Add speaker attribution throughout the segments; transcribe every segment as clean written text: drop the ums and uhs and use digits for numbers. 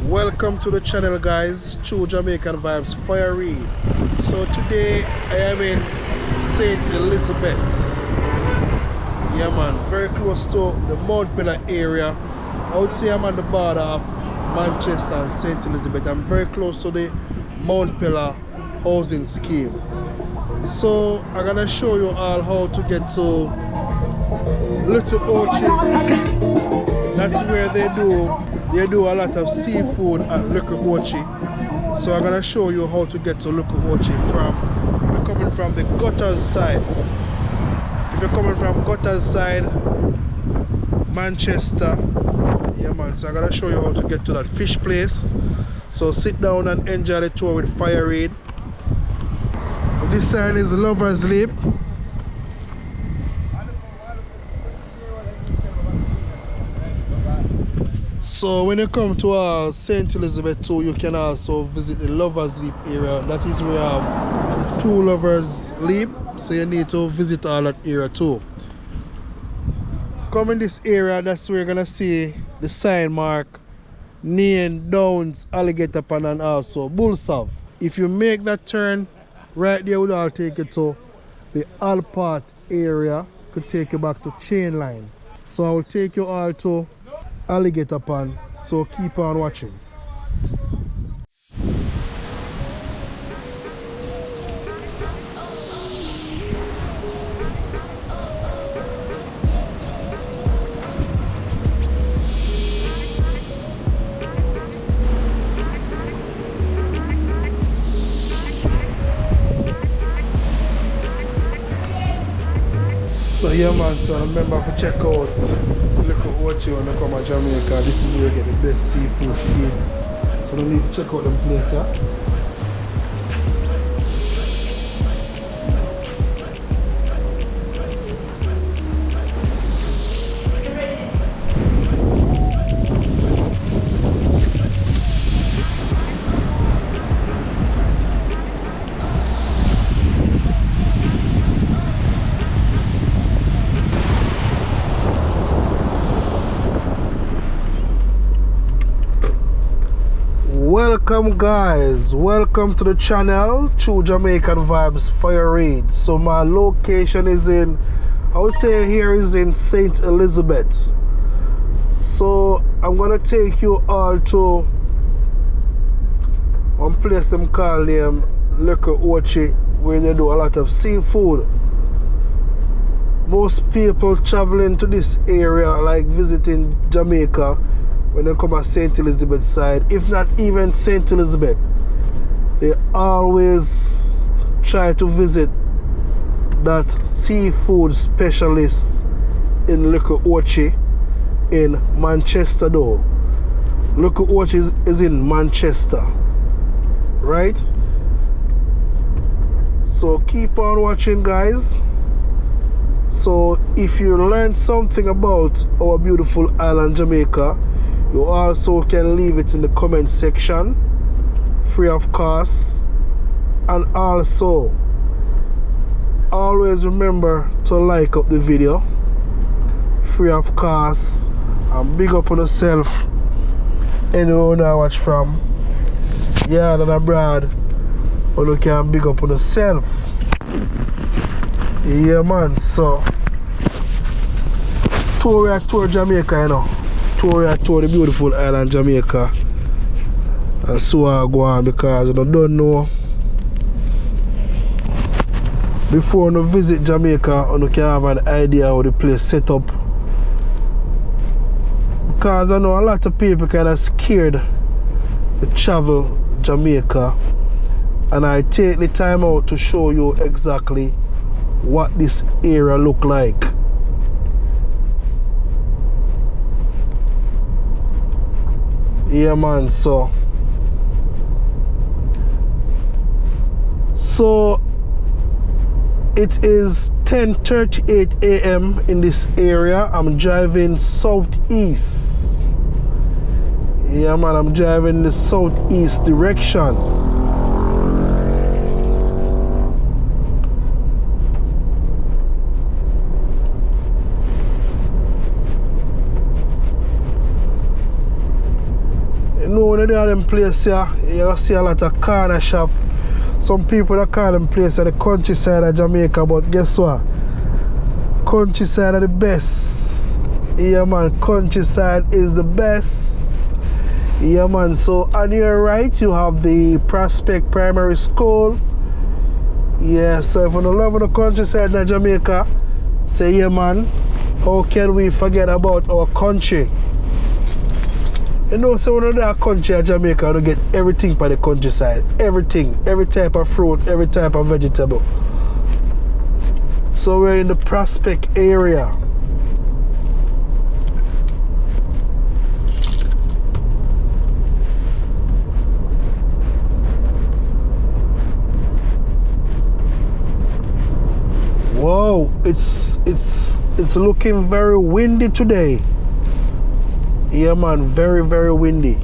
Speaker 1: Welcome to the channel, guys. True Jamaican Vibes, Fire Reid. So today I am in St. Elizabeth. Yeah man, very close to the Mount Pillar area. I would say I'm on the border of Manchester and St. Elizabeth. I'm very close to the Mount Pillar housing scheme. So I'm gonna show you all how to get to Little Ochie. That's where they do a lot of seafood at Little Ochie. So I'm gonna show you how to get to Little Ochie from, you're coming from the Gutters side. If you're coming from Gutters side, Manchester, yeah man, so I'm gonna show you how to get to that fish place. So sit down and enjoy the tour with Fire Reid. So this sign is Lover's Leap. So when you come to St. Elizabeth too, you can also visit the Lover's Leap area. That is where you have two Lover's Leap, so you need to visit all that area too. Come in this area, that's where you're gonna see the sign mark Nain Downs Alligator Pond and also Bullsav. If you make that turn, right there will all take you to the Alpart area, could take you back to Chain Line. So I will take you all to Alligator Pond, so keep on watching. So yeah man, so remember to check out Little Ochie when you come to Jamaica. This is where you get the best seafood feeds. So you need to check out them place, yeah? Welcome guys, welcome to the channel, True Jamaican Vibes, Fire Reid. So my location is in, I would say here is in St. Elizabeth. So I'm gonna take you all to one place them call name Little Ochie, where they do a lot of seafood. Most people traveling to this area, like visiting Jamaica, when they come at St. Elizabeth side, if not even St. Elizabeth, they always try to visit that seafood specialist in Little Ochie in Manchester though. Little Ochie is in Manchester, right? So keep on watching guys. So if you learned something about our beautiful island Jamaica, you also can leave it in the comment section, free of cost. And also, always remember to like up the video, free of cost. And big up on yourself. Anyone I watch from, yeah, and abroad, or you can big up on yourself. Yeah man, so tour Jamaica, you know. Tour the beautiful island Jamaica. And so I go on because I don't know. Before you visit Jamaica, you can have an idea how the place set up. Because I know a lot of people kind of scared to travel Jamaica. And I take the time out to show you exactly what this area look like. Yeah man, so it is 10:38 a.m. in this area. I'm driving southeast. Yeah man, I'm driving the southeast direction. know them place here, you see a lot of corner shop. Some people that call them place at the countryside of Jamaica, but guess what? Countryside are the best. Yeah man, countryside is the best. Yeah man, so on your right you have the Prospect Primary School. Yeah, so if you don't love the countryside in Jamaica, say yeah man, how can we forget about our country? You know, so when you're in a country in Jamaica, you get everything for the countryside. Everything, every type of fruit, every type of vegetable. So we're in the Prospect area. Whoa, it's looking very windy today. Yeah man, very windy.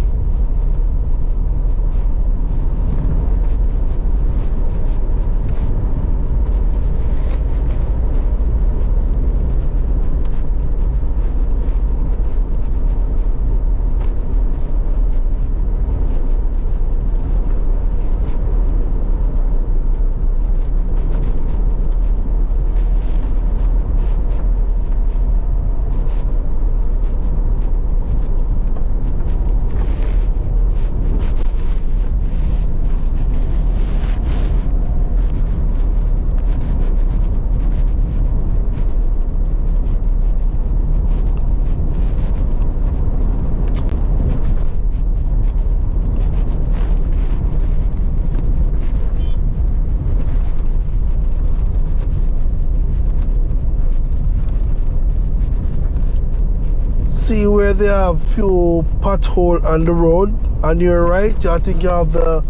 Speaker 1: See where there are few potholes on the road. On your right, I think you have the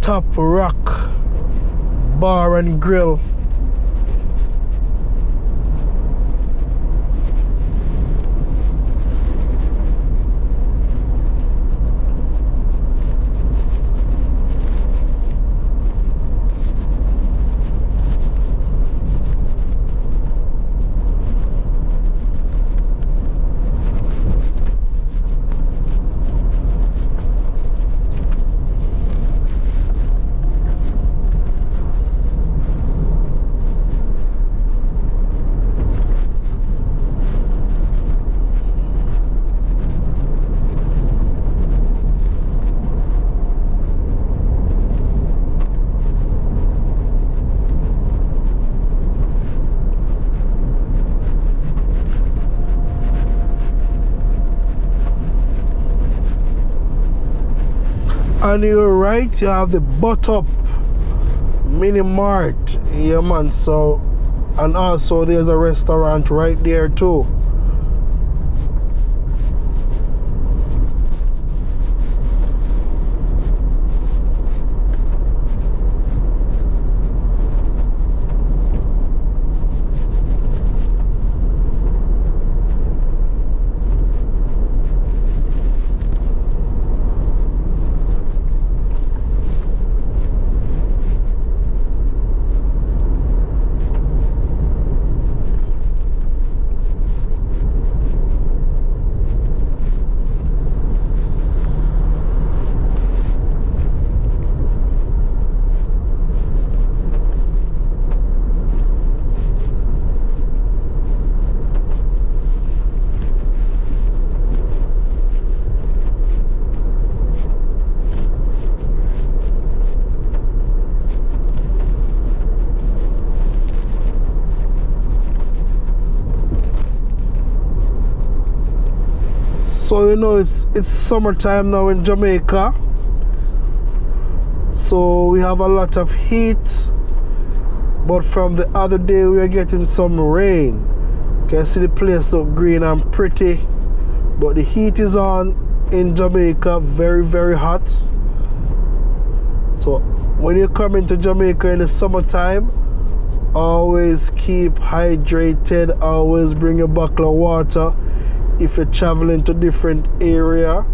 Speaker 1: Top Rock Bar and Grill. On your right you have the Butt Up Mini Mart. Yeah man, so and also there's a restaurant right there too. So you know it's summertime now in Jamaica, so we have a lot of heat, but from the other day we are getting some rain. You can see the place look green and pretty, but the heat is on in Jamaica, very hot. So when you come into Jamaica in the summertime, always keep hydrated, always bring a bottle of water if you're traveling to different area.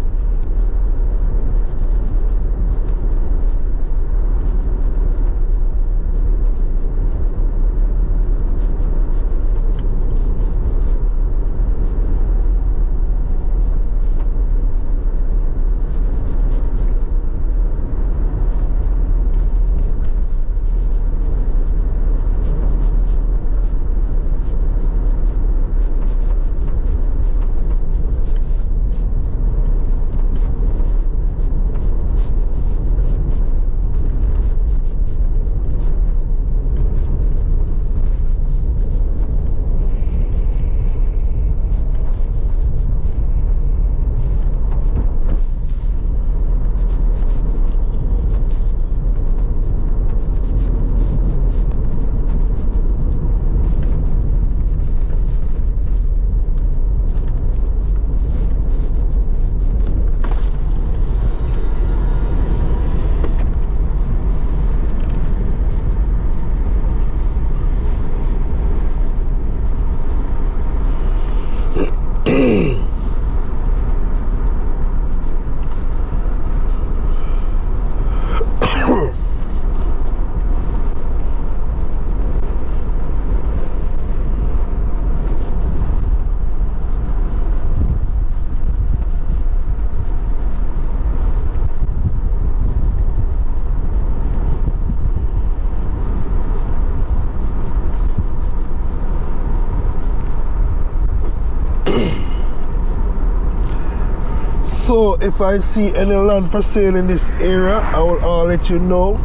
Speaker 1: So if I see any land for sale in this area, I'll let you know.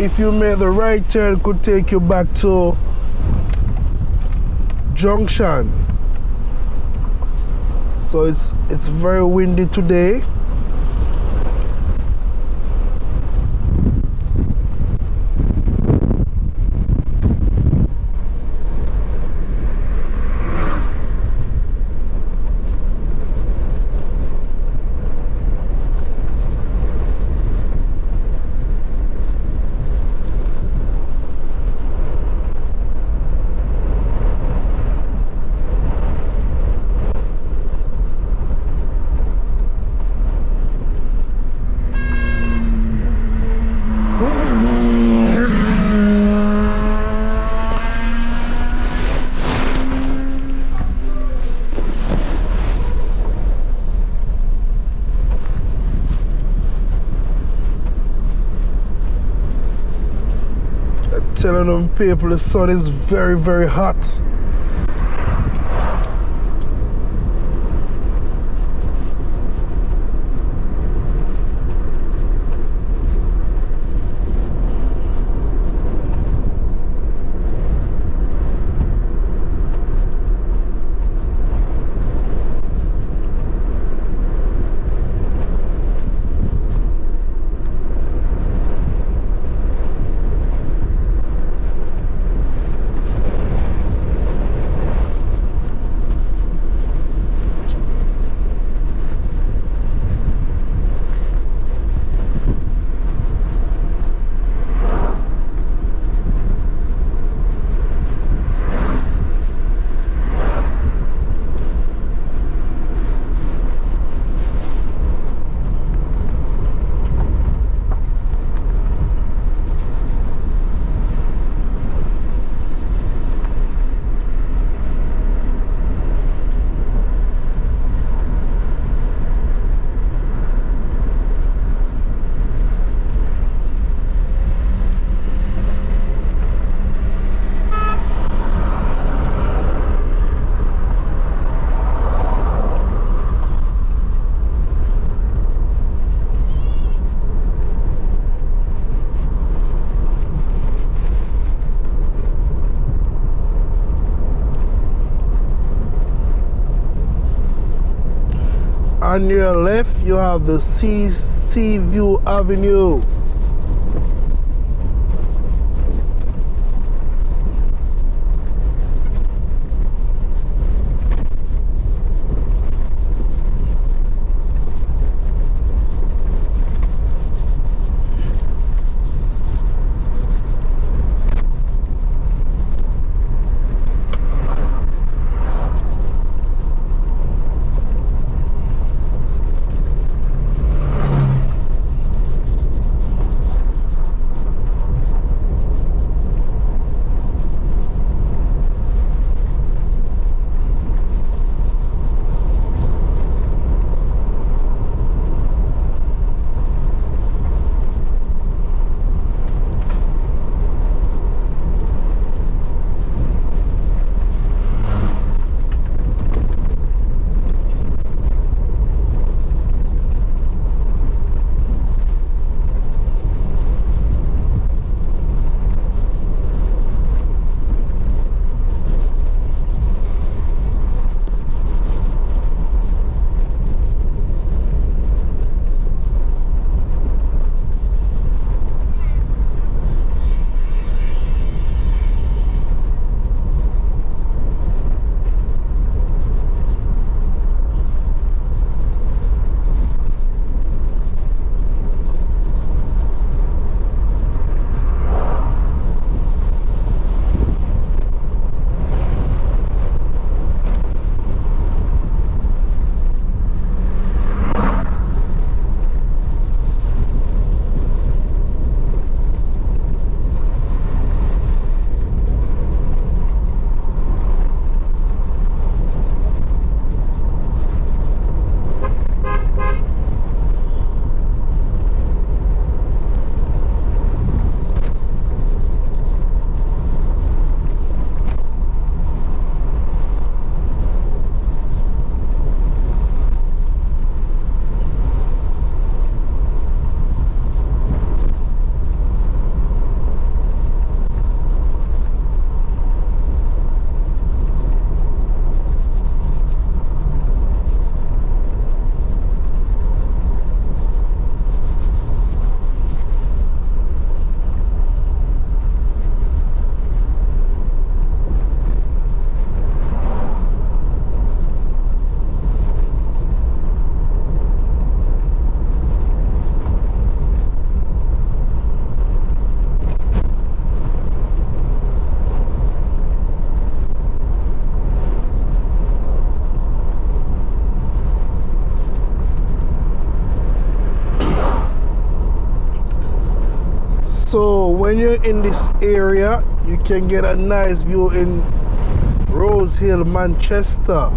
Speaker 1: If you make the right turn, could take you back to Junction. So it's very windy today. Telling them people the sun is very, very hot. On your left, you have the Sea View Avenue. So when you're in this area, you can get a nice view in Rose Hill, Manchester.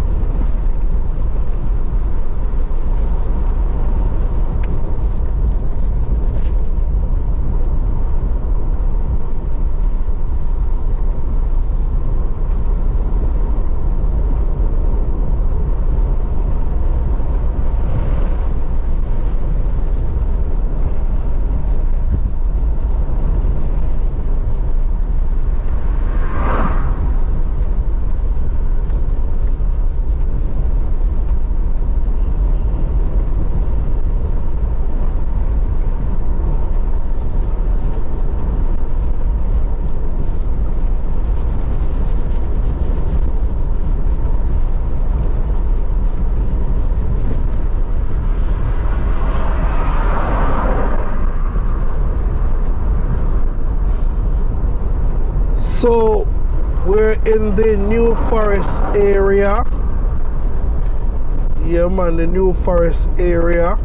Speaker 1: So we're in the New Forest area. Yeah man, the New Forest area.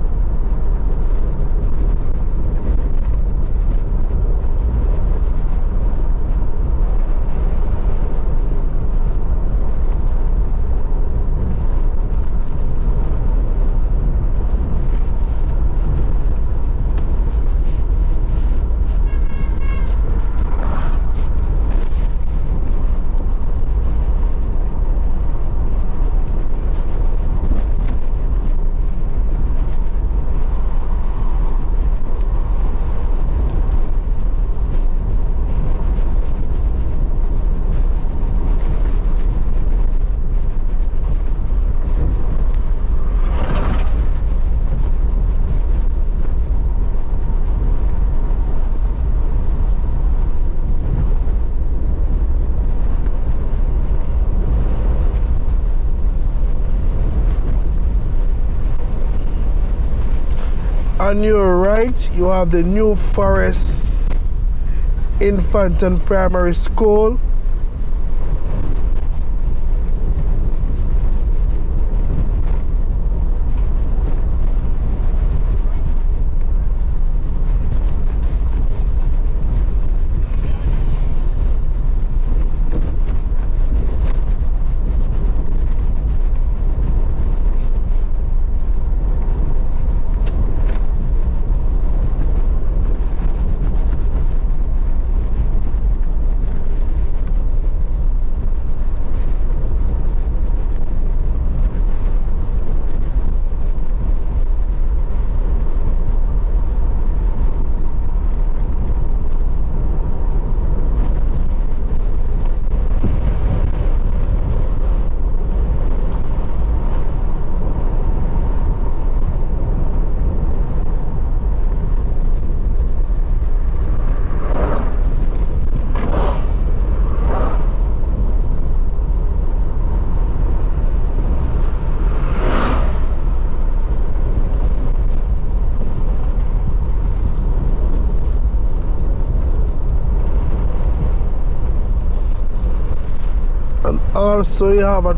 Speaker 1: On your right, you have the New Forest Infant and Primary School. And also you have a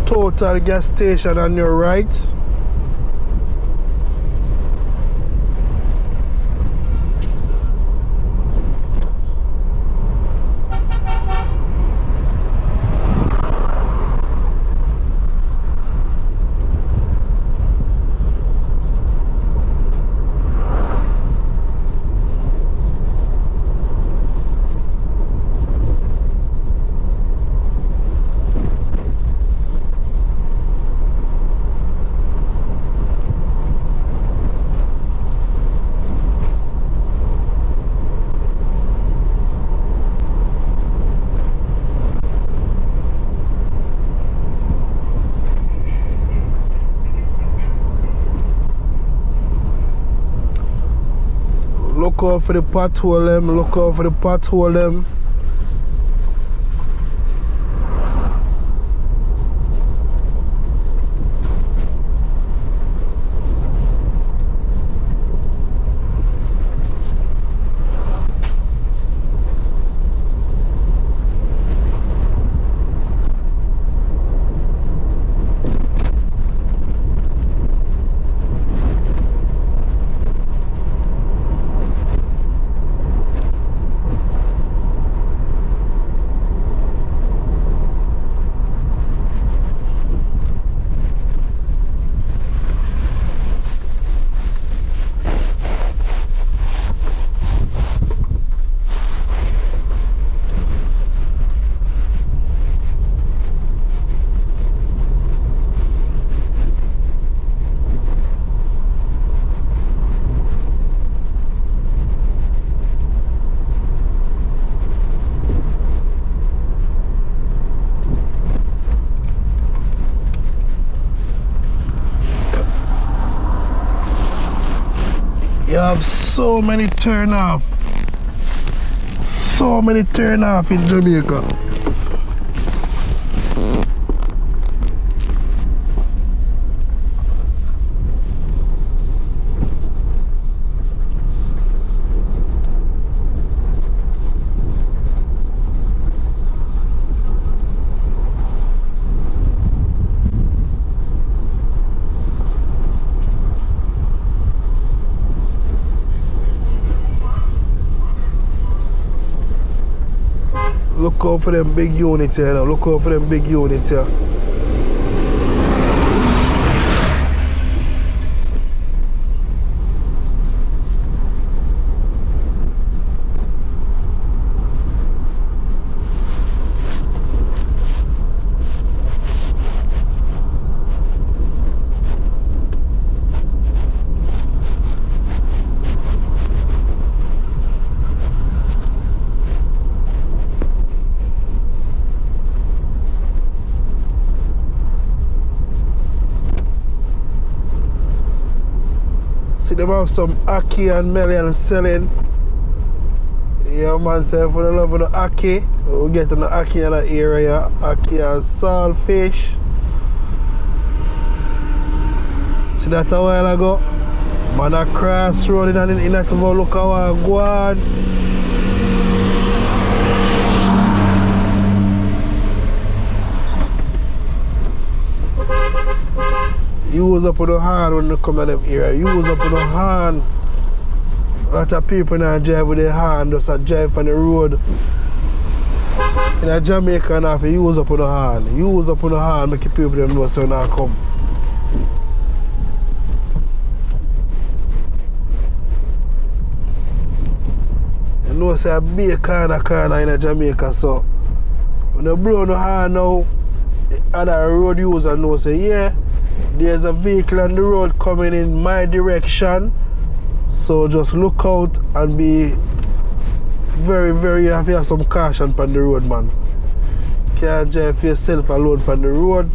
Speaker 1: Total gas station on your right. Look out for the pothole them, look out for the pothole them. You have so many turn off. So many turn off in Jamaica. Look out for them big units here now. Look out for them big units here. See them have some Ochie and Melian selling. Yeah man, say for the love of the Ochie, we get on the Ochie in the area. Ochie and saltfish. See that a while ago? Man a crossroad in that go look how I go on. Use up on the hand when you come to them area. Use up on the hand. A lot of people now drive with their hand, just drive on the road. In Jamaica now, use up on the hand. Use up on the hand, make people them know so now come. You know say a big corner in Jamaica, so when you blow the hand now, the other road user know say yeah, there's a vehicle on the road coming in my direction, so just look out and be very you have some caution on the road, man. Can't drive yourself alone on the road.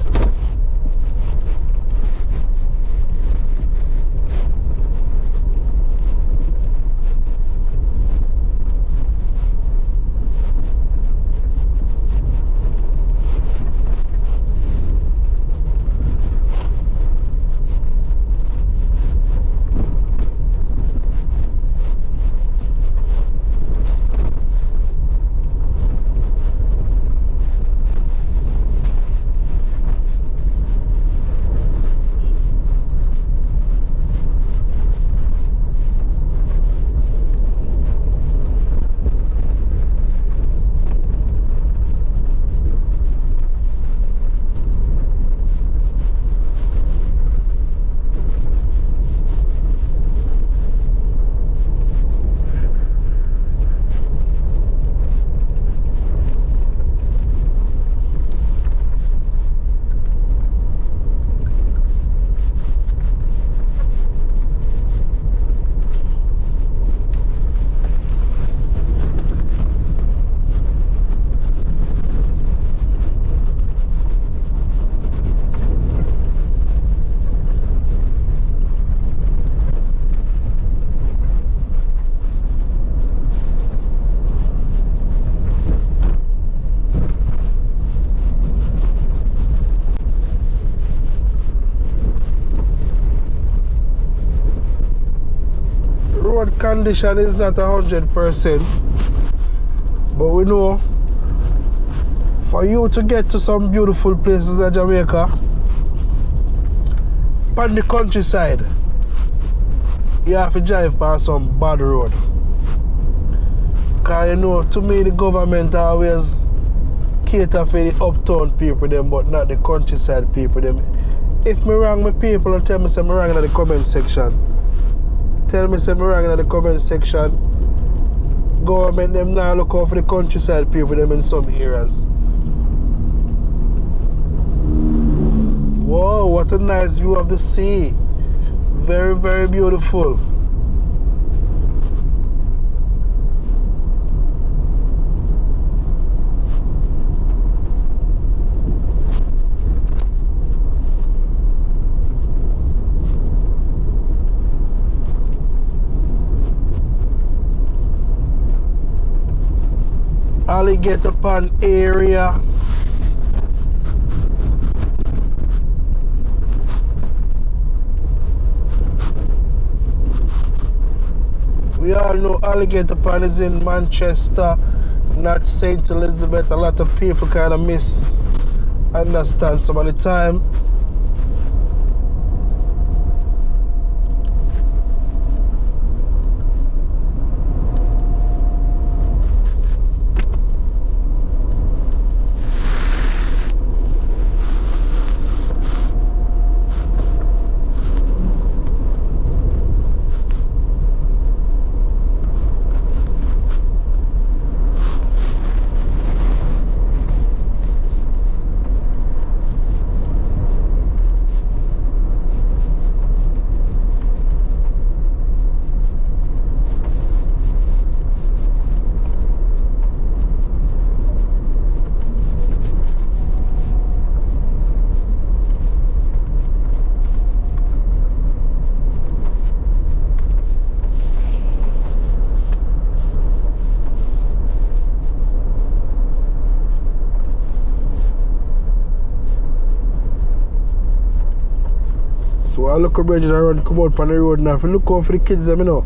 Speaker 1: Condition is not 100%, but we know for you to get to some beautiful places in Jamaica, on the countryside, you have to drive past some bad road. Because you know, to me the government always cater for the uptown people them, but not the countryside people them. If me wrong, my people and tell me say me wrong in the comment section. Tell me say me wrong in the comment section. Government them now look out for the countryside people them in some areas. Whoa, what a nice view of the sea. Very beautiful. Alligator Pond area. We all know Alligator Pond is in Manchester, not St. Elizabeth. A lot of people kind of misunderstand some of the time. So I look at bridges I run come out on the road now. If you look out for the kids them, you know.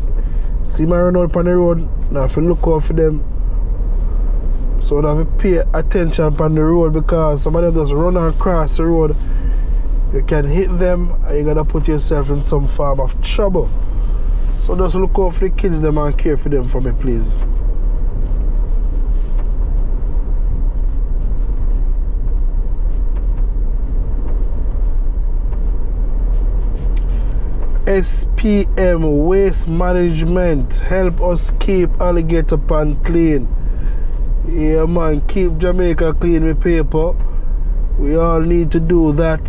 Speaker 1: See me run out on the road now. If you look out for them, so you have to pay attention on the road, because some of them just run across the road. You can hit them and you're gonna put yourself in some form of trouble. So just look out for the kids them and care for them for me, please. SPM Waste Management, help us keep Alligator Pond clean. Yeah man, keep Jamaica clean with paper. We all need to do that.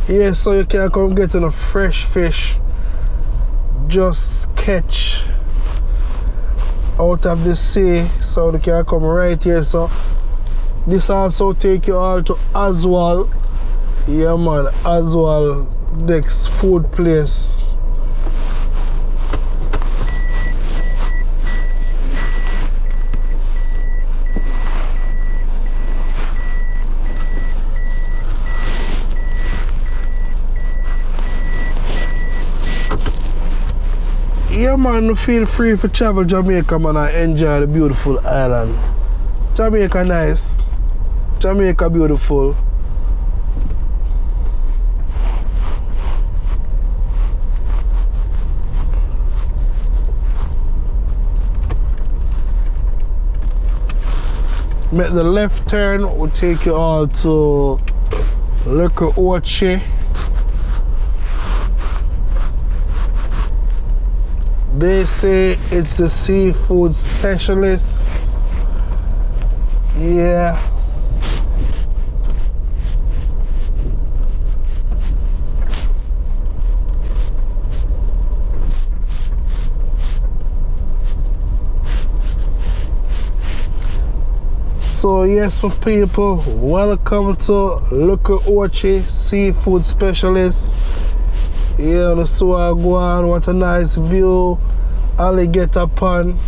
Speaker 1: Yeah, so you can come get a fresh fish, just catch out of the sea. So you can come right here. So this also take you all to Oswald. Yeah man, Oswald next food place. Yeah man, feel free to travel Jamaica man and enjoy the beautiful island. Jamaica nice, Jamaica beautiful. Make the left turn will take you all to Local Ochie. They say it's the seafood specialist. Yeah. So yes, my people, welcome to Local Ochie seafood specialist. Yeah, so I go on, what a nice view. Alligator Pond.